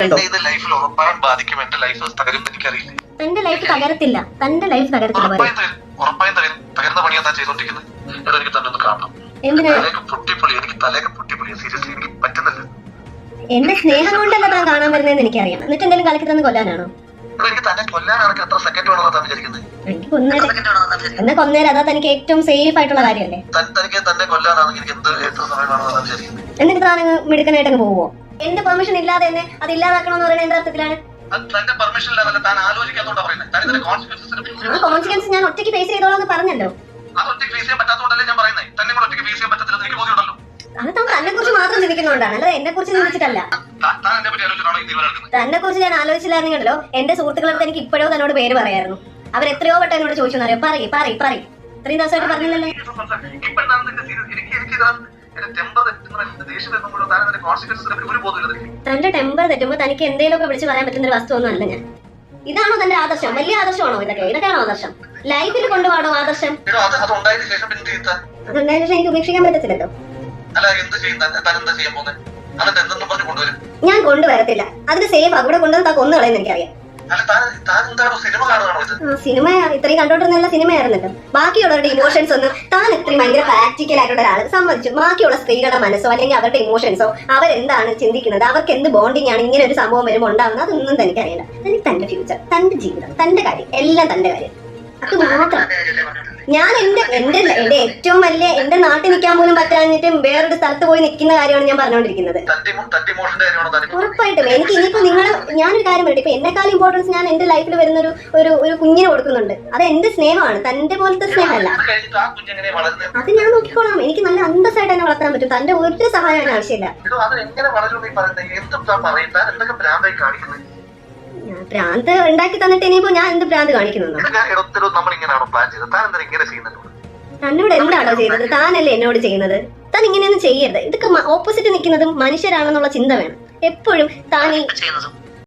ലൈഫിൽ ഉറപ്പായും ബാധിക്കും. എന്റെ ലൈഫ് തകരും എനിക്കറിയില്ല. തന്റെ ലൈഫ് തകരത്തില്ല, തന്റെ ലൈഫ് തകരത്തില്ല. ഉറപ്പായും തകരുന്ന പണിയാ താൻ ചെയ്തോണ്ടിരിക്കുന്നത്. എനിക്ക് തന്നെ ഒന്ന് കാണണം. തലയൊക്കെ പൊട്ടിപ്പൊളി, എനിക്ക് തലയൊക്കെ പൊട്ടിപ്പൊളി. സീരിയസ്ലി എനിക്ക് പറ്റുന്നില്ല. എന്റെ സ്നേഹം കൊണ്ടല്ല താൻ കാണാൻ വരുന്നതെന്ന് എനിക്കറിയാം. എന്നിട്ട് എന്തെങ്കിലും കലക്കി തന്നെ കൊല്ലാനാണോ? എനിക്ക് തന്നെ കൊല്ലാനാണെങ്കിൽ എത്ര സെക്കൻഡ് വേണമെന്നാ താൻ വിചാരിക്കുന്നത്? എനിക്ക് എന്നാ കൊന്നേരം അതാ തനിക്ക് ഏറ്റവും സേഫ് ആയിട്ടുള്ള കാര്യമല്ലേ? തനിക്ക് തന്നെ കൊല്ലാനാണെങ്കിൽ എനിക്ക് എത്ര സമയം വേണമെന്നാ താൻ വിചാരിക്കുന്നത്? എന്നിട്ട് താൻ മിടുക്കനായിട്ട് അങ്ങ് പോവോ? എന്റെ പെർമിഷൻ ഇല്ലാതെ തന്നെ അത് ഇല്ലാതാക്കണമെന്ന് പറയുന്നത് എന്ത് അർത്ഥത്തിലാണ്? തന്റെ പെർമിഷൻ ഇല്ലാതെ താൻ ആലോചിക്കാത്തോണ്ടാ പറയുന്നത്. ആ കോൺസിക്വൻസ് ഞാൻ ഒറ്റയ്ക്ക് ഫേസ് ചെയ്തോളാം എന്ന് പറഞ്ഞല്ലോ. അത് ഒറ്റയ്ക്ക് ഫേസ് ചെയ്യാൻ പറ്റാത്തോണ്ടല്ലേ ഞാൻ പറയുന്നത്. തന്നെ കൂടെ ഒറ്റയ്ക്ക് ഫേസ് ചെയ്യാൻ പറ്റത്തില്ലെന്ന് എനിക്ക് ബോധ്യമുണ്ടല്ലോ. അത് താൻ തന്നെ കുറിച്ച് മാത്രം ചിന്തിക്കുന്നതുകൊണ്ടാണ്, അല്ലാതെ എന്നെ കുറിച്ച് ചിന്തിച്ചിട്ടല്ല. തന്നെ കുറിച്ച് ഞാൻ ആലോചിച്ചില്ലായിരുന്നെങ്കിലോ എന്റെ സുഹൃത്തുക്കളടുത്ത് എനിക്ക് ഇപ്പോഴോ തന്നോട് പേര് പറയായിരുന്നു. അവരെത്രയോ വട്ടം എന്നോട് ചോദിച്ചു അറിയാം. പറയും ഇത്രയും ദിവസമായിട്ട് പറഞ്ഞില്ലല്ലോ. തന്റെ ടെമ്പർ തെറ്റുമ്പോ തനിക്ക് എന്തെങ്കിലുമൊക്കെ വിളിച്ച് പറയാൻ പറ്റുന്ന ഒരു വസ്തു ഒന്നും അല്ല ഞാൻ. ഇതാണോ തന്റെ ആദർശം? വലിയ ആദർശമാണോ ഇതൊക്കെയാണോ ആദർശം? ലൈഫിൽ കൊണ്ടുപോകണോ ആദർശം? അതുണ്ടായതിനു ശേഷം എനിക്ക് ഉപേക്ഷിക്കാൻ പറ്റത്തില്ലല്ലോ. ഞാൻ കൊണ്ടുവരത്തില്ല. അതിന് സേഫ് അവിടെ കൊണ്ടുവന്ന് താ കൊന്നു കളയുന്ന എനിക്കറിയാം. സിനിമ ഇത്രയും കണ്ടോണ്ടിരുന്ന സിനിമയായിരുന്നല്ലോ. ബാക്കിയുള്ളവരുടെ ഇമോഷൻസ് ഒന്നും താൻ ഇത്രയും ഭയങ്കര പ്രാക്ടിക്കൽ ആയിട്ടുള്ള ഒരാൾ സമ്മതിച്ചു. ബാക്കിയുള്ള സ്ത്രീകളുടെ മനസ്സോ അല്ലെങ്കിൽ അവരുടെ ഇമോഷൻസോ അവരെന്താണ് ചിന്തിക്കുന്നത്, അവർക്ക് എന്ത് ബോണ്ടിങ് ആണ് ഇങ്ങനെ ഒരു സംഭവം വരുമ്പോൾ ഉണ്ടാകുന്നത്, അതൊന്നും തനിക്കറിയില്ല. തനിക്ക് തന്റെ ഫ്യൂച്ചർ, തന്റെ ജീവിതം, തന്റെ കാര്യം, എല്ലാം തന്റെ കാര്യം. അത് മാത്രം. ഞാൻ എന്റെ ഏറ്റവും വലിയ എന്റെ നാട്ടിൽ നിൽക്കാൻ പോലും പറ്റാഞ്ഞിട്ട് വേറൊരു സ്ഥലത്ത് പോയി നിൽക്കുന്ന കാര്യമാണ് ഞാൻ പറഞ്ഞുകൊണ്ടിരിക്കുന്നത്. ഉറപ്പായിട്ടും എനിക്ക് ഇനിയിപ്പോ ഞാനൊരു കാര്യം പറയട്ടെ, ഇപ്പൊ എന്നെക്കാളും ഇമ്പോർട്ടൻസ് ഞാൻ എന്റെ ലൈഫിൽ വരുന്ന ഒരു കുഞ്ഞിനെ കൊടുക്കുന്നുണ്ട്. അത് എന്റെ സ്നേഹമാണ്, തന്റെ പോലത്തെ സ്നേഹമല്ല. അത് ഞാൻ നോക്കിക്കോളാം. എനിക്ക് നല്ല അന്തസ്സായിട്ട് തന്നെ വളർത്താൻ പറ്റും. തന്റെ ഒരു സഹായം ആവശ്യമില്ല. ഭ്രാന്ത് ഉണ്ടാക്കി തന്നിട്ട് ഇനിയിപ്പോ ഞാൻ എന്ത് ഭ്രാന്ത് കാണിക്കുന്നു? തന്നോട് എന്താണോ ചെയ്തത്? താനല്ലേ എന്നോട് ചെയ്യുന്നത്. താൻ ഇങ്ങനെയൊന്നും ചെയ്യരുത്. ഇതൊക്കെ ഓപ്പോസിറ്റ് നിൽക്കുന്നതും മനുഷ്യരാണെന്നുള്ള ചിന്ത വേണം എപ്പോഴും. താൻ